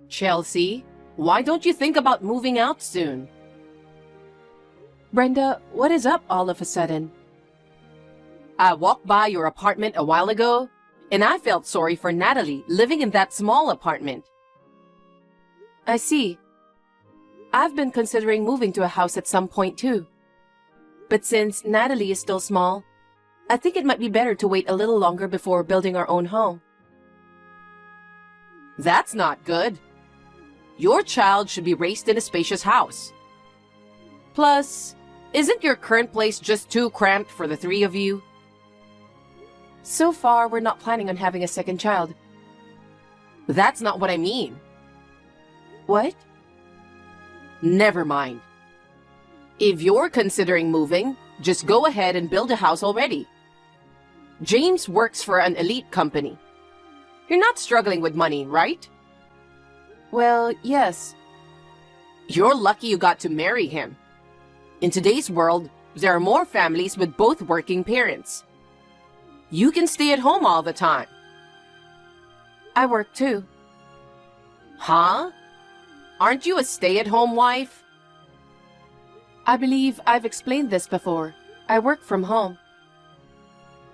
Chelsea, why don't you think about moving out soon? Brenda, what is up all of a sudden? I walked by your apartment a while ago, and I felt sorry for Natalie living in that small apartment. I see. I've been considering moving to a house at some point too. But since Natalie is still small, I think it might be better to wait a little longer before building our own home. That's not good. Your child should be raised in a spacious house. Plus, isn't your current place just too cramped for the three of you? So far, we're not planning on having a second child. That's not what I mean. What? Never mind. If you're considering moving, just go ahead and build a house already. James works for an elite company. You're not struggling with money, right? Well, yes. You're lucky you got to marry him. In today's world, there are more families with both working parents. You can stay at home all the time. I work too. Huh? Aren't you a stay-at-home wife? I believe I've explained this before. I work from home.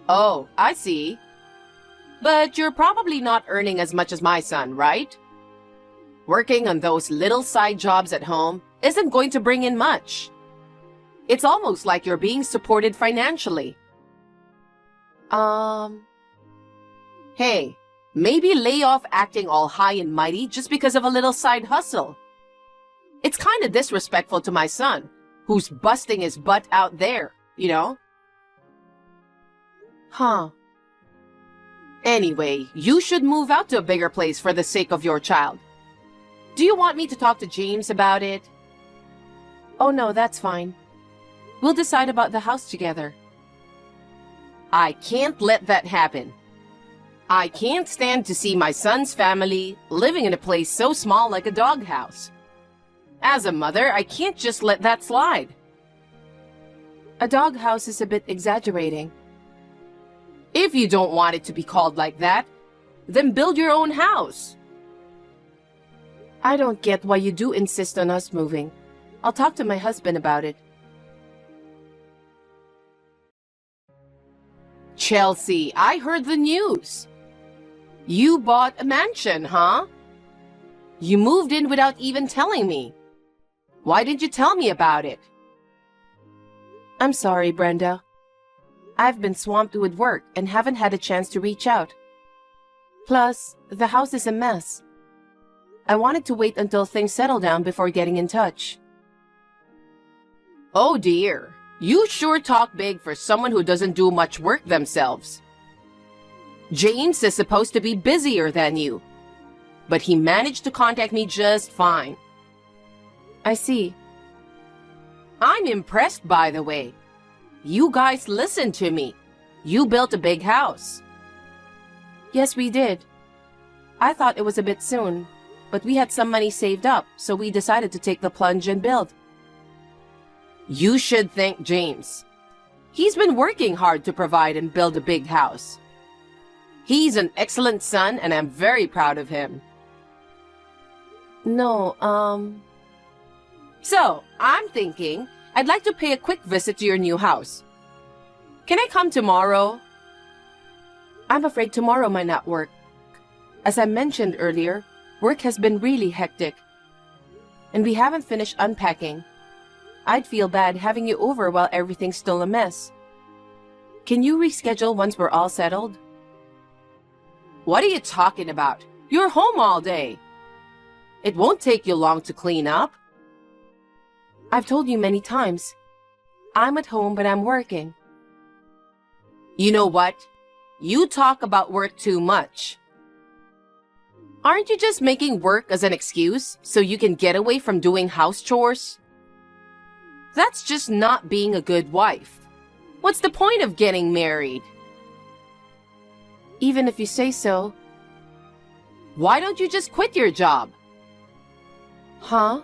Oh, I see. But you're probably not earning as much as my son, right? Working on those little side jobs at home isn't going to bring in much. It's almost like you're being supported financially. Hey, maybe lay off acting all high and mighty just because of a little side hustle. It's kind of disrespectful to my son, who's busting his butt out there, you know? Huh. Anyway, you should move out to a bigger place for the sake of your child. Do you want me to talk to James about it? Oh no, that's fine. We'll decide about the house together. I can't let that happen. I can't stand to see my son's family living in a place so small like a doghouse. As a mother, I can't just let that slide. A doghouse is a bit exaggerating. If you don't want it to be called like that, then build your own house. I don't get why you do insist on us moving. I'll talk to my husband about it. Chelsea, I heard the news. You bought a mansion, huh? You moved in without even telling me. Why didn't you tell me about it? I'm sorry, Brenda. I've been swamped with work and haven't had a chance to reach out. Plus, the house is a mess. I wanted to wait until things settle down before getting in touch. Oh dear, you sure talk big for someone who doesn't do much work themselves. James is supposed to be busier than you, but he managed to contact me just fine. I see. I'm impressed, by the way. You guys listened to me. You built a big house. Yes, we did. I thought it was a bit soon, but we had some money saved up, so we decided to take the plunge and build. You should thank James. He's been working hard to provide and build a big house. He's an excellent son, and I'm very proud of him. No, So, I'm thinking I'd like to pay a quick visit to your new house. Can I come tomorrow? I'm afraid tomorrow might not work. As I mentioned earlier, work has been really hectic. And we haven't finished unpacking. I'd feel bad having you over while everything's still a mess. Can you reschedule once we're all settled? What are you talking about? You're home all day. It won't take you long to clean up. I've told you many times. I'm at home, but I'm working. You know what? You talk about work too much. Aren't you just making work as an excuse so you can get away from doing house chores? That's just not being a good wife. What's the point of getting married? Even if you say so. Why don't you just quit your job? Huh?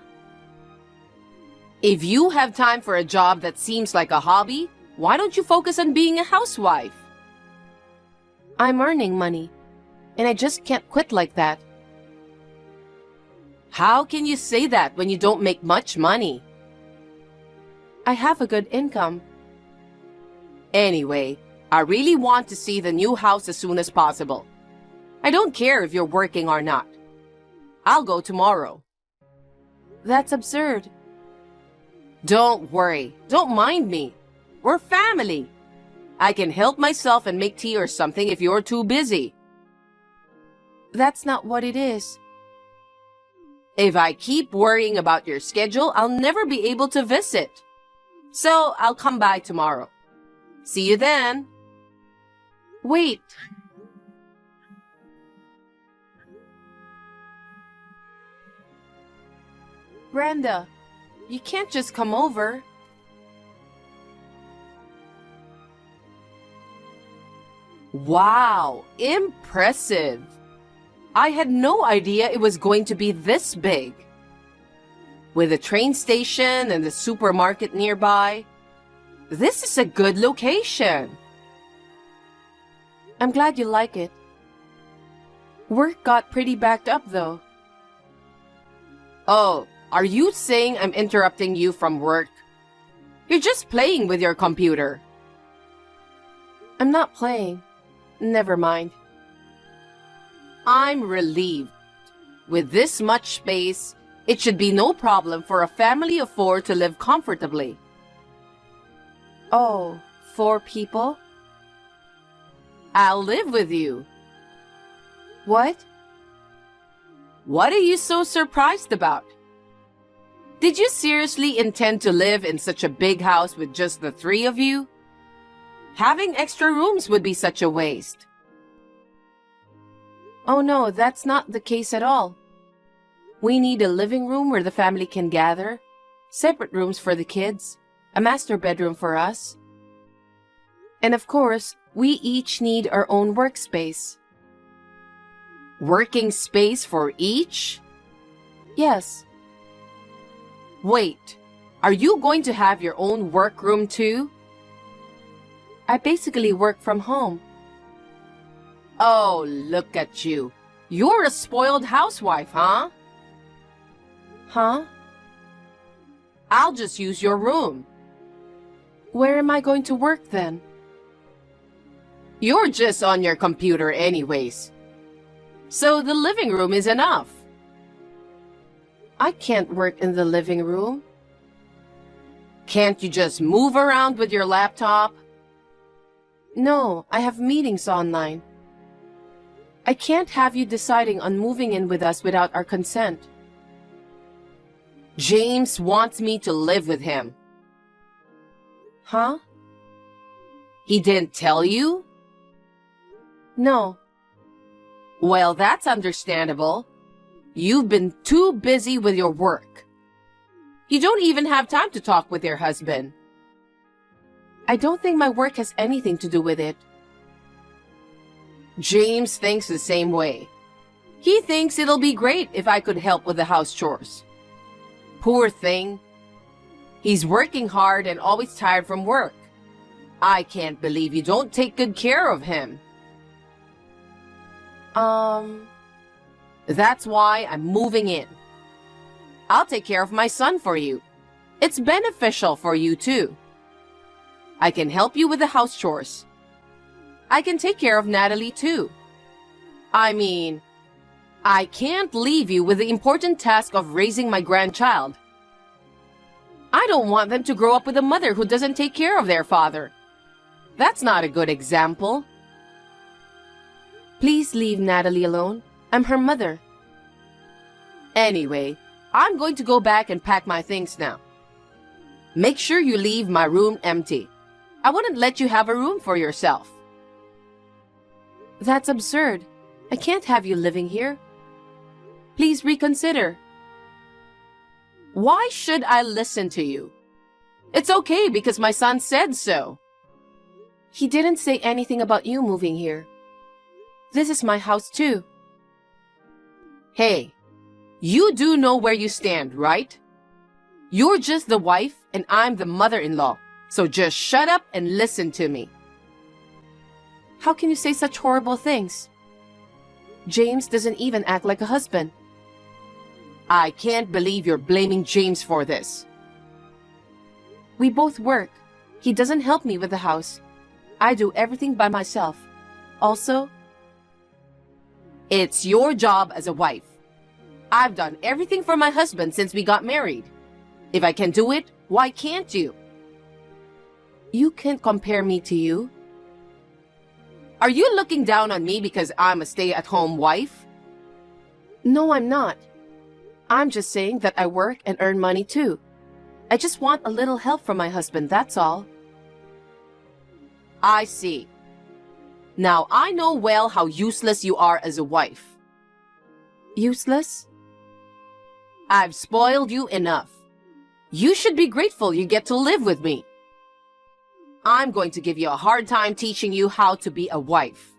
If you have time for a job that seems like a hobby, why don't you focus on being a housewife? I'm earning money, and I just can't quit like that. How can you say that when you don't make much money? I have a good income. Anyway, I really want to see the new house as soon as possible. I don't care if you're working or not. I'll go tomorrow. That's absurd. Don't worry. Don't mind me. We're family. I can help myself and make tea or something if you're too busy. That's not what it is. If I keep worrying about your schedule, I'll never be able to visit. So I'll come by tomorrow. See you then. Wait. Brenda, you can't just come over. Wow, impressive. I had no idea it was going to be this big. With a train station and the supermarket nearby, this is a good location. I'm glad you like it. Work got pretty backed up though. Oh, are you saying I'm interrupting you from work? You're just playing with your computer. I'm not playing. Never mind. I'm relieved. With this much space, it should be no problem for a family of 4 to live comfortably. Oh, 4 people? I'll live with you. What? What are you so surprised about? Did you seriously intend to live in such a big house with just the 3 of you? Having extra rooms would be such a waste. Oh no, that's not the case at all. We need a living room where the family can gather, separate rooms for the kids, a master bedroom for us. And of course, we each need our own workspace. Working space for each? Yes. Wait, are you going to have your own workroom too? I basically work from home. Oh, look at you. You're a spoiled housewife, huh? Huh? I'll just use your room. Where am I going to work then? You're just on your computer anyways. So the living room is enough. I can't work in the living room. Can't you just move around with your laptop? No, I have meetings online. I can't have you deciding on moving in with us without our consent. James wants me to live with him. Huh? He didn't tell you? No. Well, that's understandable. You've been too busy with your work. You don't even have time to talk with your husband. I don't think my work has anything to do with it. James thinks the same way. He thinks it'll be great if I could help with the house chores. Poor thing. He's working hard and always tired from work. I can't believe you don't take good care of him. That's why I'm moving in. I'll take care of my son for you. It's beneficial for you too. I can help you with the house chores. I can take care of Natalie too. I mean, I can't leave you with the important task of raising my grandchild. I don't want them to grow up with a mother who doesn't take care of their father. That's not a good example. Please leave Natalie alone. I'm her mother. Anyway, I'm going to go back and pack my things now. Make sure you leave my room empty. I wouldn't let you have a room for yourself. That's absurd. I can't have you living here. Please reconsider. Why should I listen to you? It's okay because my son said so. He didn't say anything about you moving here. This is my house too. Hey, you do know where you stand, right? You're just the wife and I'm the mother-in-law, so just shut up and listen to me. How can you say such horrible things? James doesn't even act like a husband. I can't believe you're blaming James for this. We both work. He doesn't help me with the house. I do everything by myself. Also, it's your job as a wife. I've done everything for my husband since we got married. If I can do it, why can't you? you can't compare me to you. Are you looking down on me because I'm a stay-at-home wife? No, I'm not. I'm just saying that I work and earn money too. I just want a little help from my husband, that's all. I see. Now I know well how useless you are as a wife. Useless? I've spoiled you enough. You should be grateful you get to live with me. I'm going to give you a hard time teaching you how to be a wife.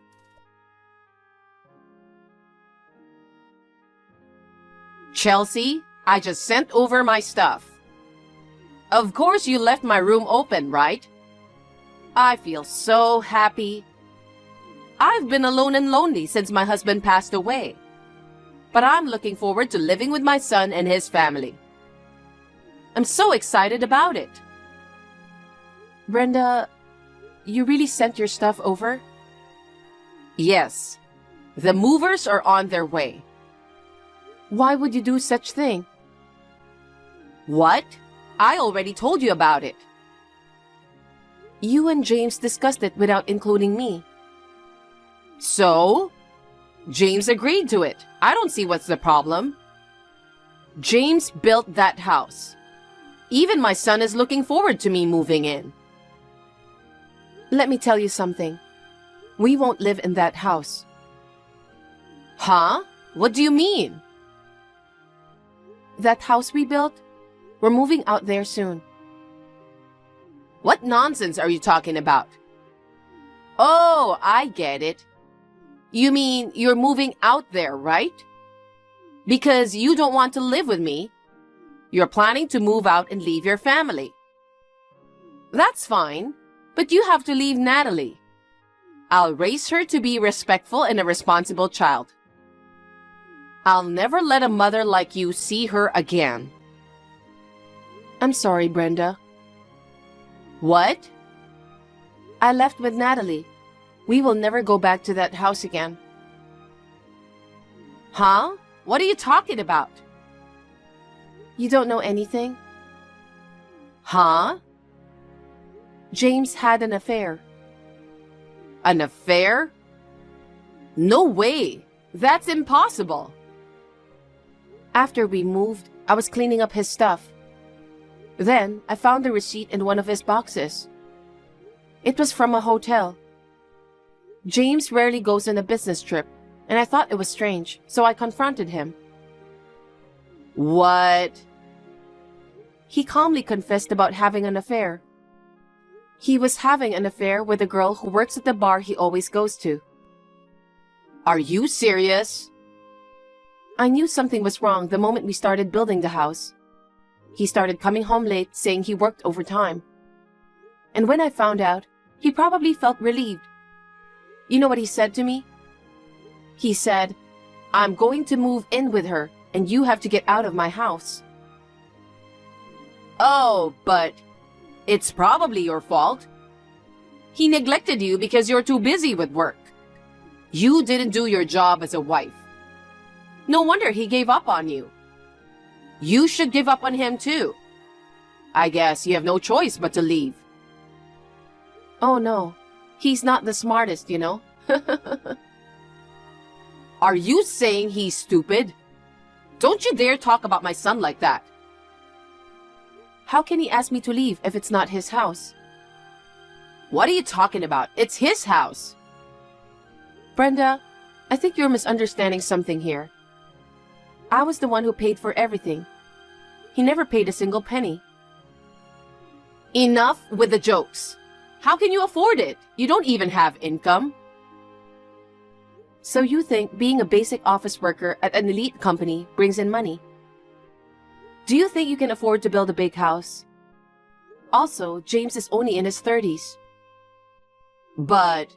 Chelsea, I just sent over my stuff. Of course you left my room open, right? I feel so happy. I've been alone and lonely since my husband passed away. But I'm looking forward to living with my son and his family. I'm so excited about it. Brenda, you really sent your stuff over? Yes. The movers are on their way. Why would you do such thing? What? I already told you about it. You and James discussed it without including me. So? James agreed to it. I don't see what's the problem. James built that house. Even my son is looking forward to me moving in. Let me tell you something. We won't live in that house. Huh? What do you mean? That house we built? We're moving out there soon. What nonsense are you talking about? Oh, I get it. You mean you're moving out there, right? Because you don't want to live with me. You're planning to move out and leave your family. That's fine, but you have to leave Natalie. I'll raise her to be respectful and a responsible child. I'll never let a mother like you see her again. I'm sorry, Brenda. What? I left with Natalie. We will never go back to that house again. Huh? What are you talking about? You don't know anything? Huh? James had an affair. An affair? No way. That's impossible. After we moved, I was cleaning up his stuff. Then, I found the receipt in one of his boxes. It was from a hotel. James rarely goes on a business trip, and I thought it was strange, so I confronted him. What? He calmly confessed about having an affair. He was having an affair with a girl who works at the bar he always goes to. Are you serious? I knew something was wrong the moment we started building the house. He started coming home late, saying he worked overtime. And when I found out, he probably felt relieved. You know what he said to me? He said, "I'm going to move in with her, and you have to get out of my house." Oh, but it's probably your fault. He neglected you because you're too busy with work. You didn't do your job as a wife. No wonder he gave up on you. You should give up on him too. I guess you have no choice but to leave. Oh no, he's not the smartest, you know. Are you saying he's stupid? Don't you dare talk about my son like that. How can he ask me to leave if it's not his house? What are you talking about? It's his house. Brenda, I think you're misunderstanding something here. I was the one who paid for everything. He never paid a single penny. Enough with the jokes. How can you afford it? You don't even have income. So you think being a basic office worker at an elite company brings in money? Do you think you can afford to build a big house? Also, James is only in his 30s. But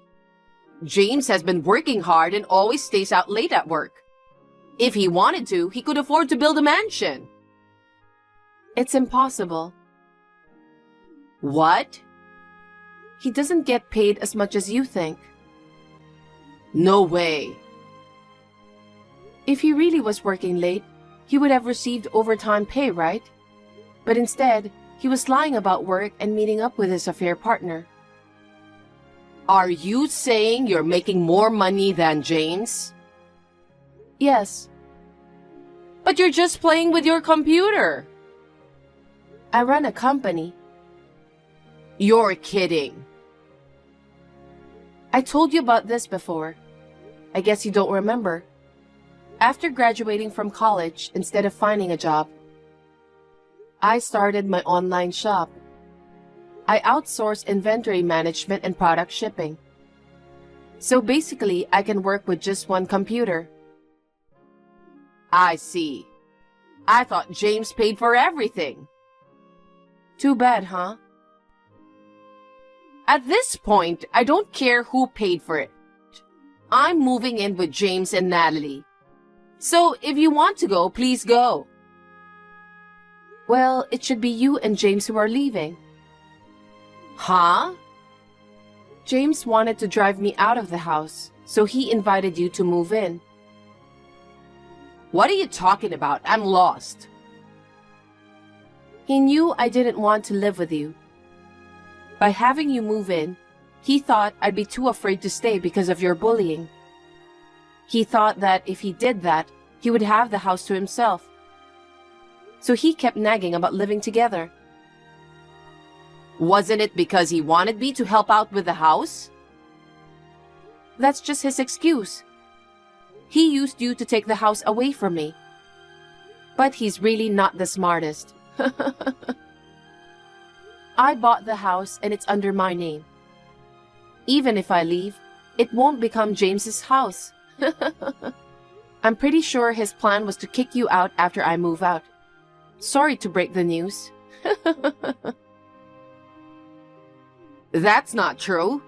James has been working hard and always stays out late at work. If he wanted to, he could afford to build a mansion. It's impossible. What? He doesn't get paid as much as you think. No way. If he really was working late, he would have received overtime pay, right? But instead, he was lying about work and meeting up with his affair partner. Are you saying you're making more money than James? Yes, But you're just playing with your computer. I run a company. You're kidding. I told you about this before. I guess you don't remember. After graduating from college, instead of finding a job, I started my online shop. I outsource inventory management and product shipping. So basically, I can work with just one computer. I see. I thought James paid for everything. Too bad, huh? At this point, I don't care who paid for it. I'm moving in with James and Natalie. So if you want to go, please go. Well, it should be you and James who are leaving. Huh? James wanted to drive me out of the house, so he invited you to move in. What are you talking about? I'm lost. He knew I didn't want to live with you. By having you move in, he thought I'd be too afraid to stay because of your bullying. He thought that if he did that, he would have the house to himself. So he kept nagging about living together. Wasn't it because he wanted me to help out with the house? That's just his excuse. He used you to take the house away from me. But he's really not the smartest. I bought the house and it's under my name. Even if I leave, it won't become James's house. I'm pretty sure his plan was to kick you out after I move out. Sorry to break the news. That's not true.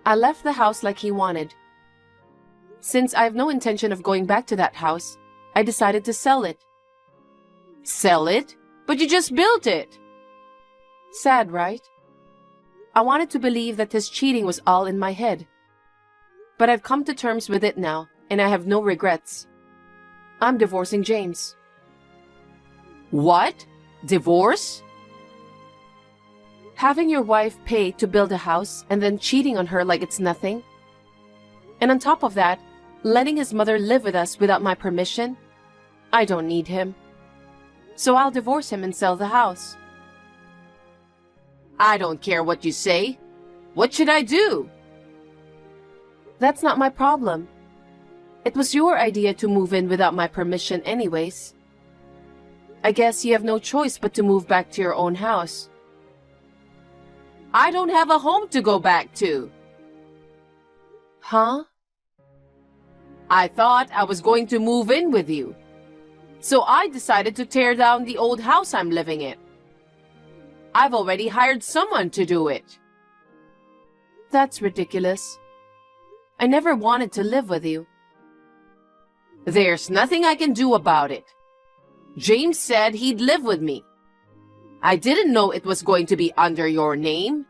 I left the house like he wanted. Since I have no intention of going back to that house, I decided to sell it. Sell it? But you just built it. Sad, right? I wanted to believe that his cheating was all in my head. But I've come to terms with it now, and I have no regrets. I'm divorcing James. What? Divorce? Having your wife pay to build a house and then cheating on her like it's nothing. And on top of that, letting his mother live with us without my permission. I don't need him. So I'll divorce him and sell the house. I don't care what you say. What should I do? That's not my problem. It was your idea to move in without my permission anyways. I guess you have no choice but to move back to your own house. I don't have a home to go back to. Huh? I thought I was going to move in with you. So I decided to tear down the old house I'm living in. I've already hired someone to do it. That's ridiculous. I never wanted to live with you. There's nothing I can do about it. James said he'd live with me. I didn't know it was going to be under your name.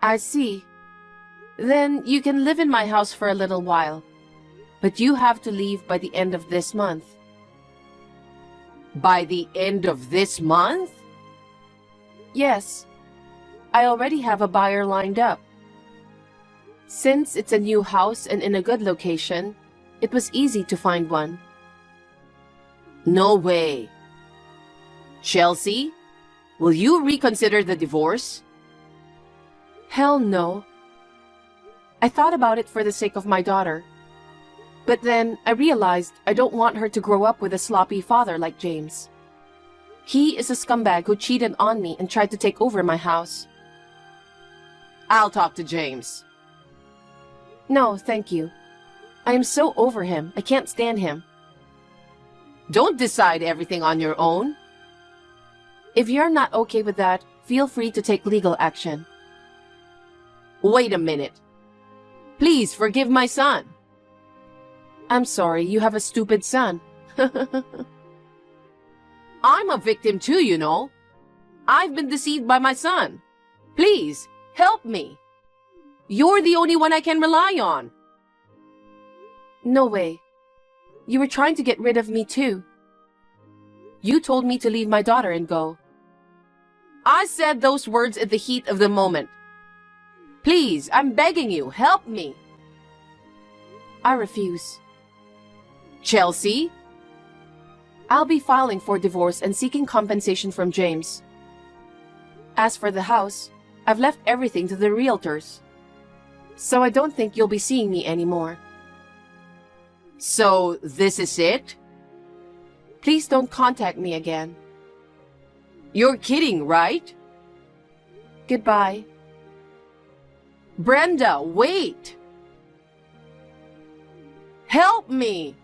I see. Then you can live in my house for a little while. But you have to leave by the end of this month. By the end of this month? Yes. I already have a buyer lined up. Since it's a new house and in a good location, it was easy to find one. No way. Chelsea, will you reconsider the divorce? Hell no. I thought about it for the sake of my daughter. But then I realized I don't want her to grow up with a sloppy father like James. He is a scumbag who cheated on me and tried to take over my house. I'll talk to James. No, thank you. I am so over him. I can't stand him. Don't decide everything on your own. If you're not okay with that, feel free to take legal action. Wait a minute. Please forgive my son. I'm sorry, you have a stupid son. I'm a victim too, you know. I've been deceived by my son. Please, help me. You're the only one I can rely on. No way. You were trying to get rid of me too. You told me to leave my daughter and go. I said those words at the heat of the moment. Please, I'm begging you, help me. I refuse. Chelsea? I'll be filing for divorce and seeking compensation from James. As for the house, I've left everything to the realtors. So I don't think you'll be seeing me anymore. So, this is it? Please don't contact me again. You're kidding, right? Goodbye. Brenda, wait! Help me!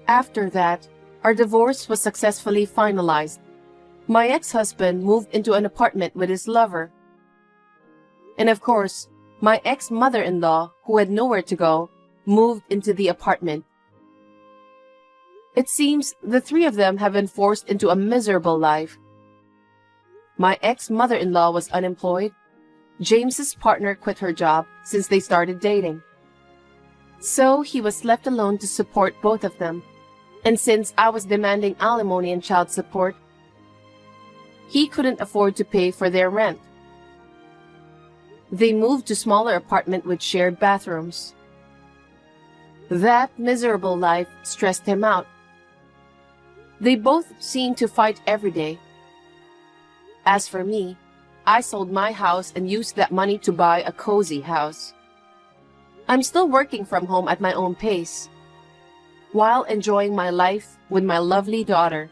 After that, our divorce was successfully finalized. My ex-husband moved into an apartment with his lover. And of course, my ex-mother-in-law, who had nowhere to go, moved into the apartment. It seems the three of them have been forced into a miserable life. My ex-mother-in-law was unemployed. James's partner quit her job since they started dating. So he was left alone to support both of them. And since I was demanding alimony and child support, he couldn't afford to pay for their rent. They moved to a smaller apartment with shared bathrooms. That miserable life stressed him out. They both seemed to fight every day. As for me, I sold my house and used that money to buy a cozy house. I'm still working from home at my own pace, while enjoying my life with my lovely daughter.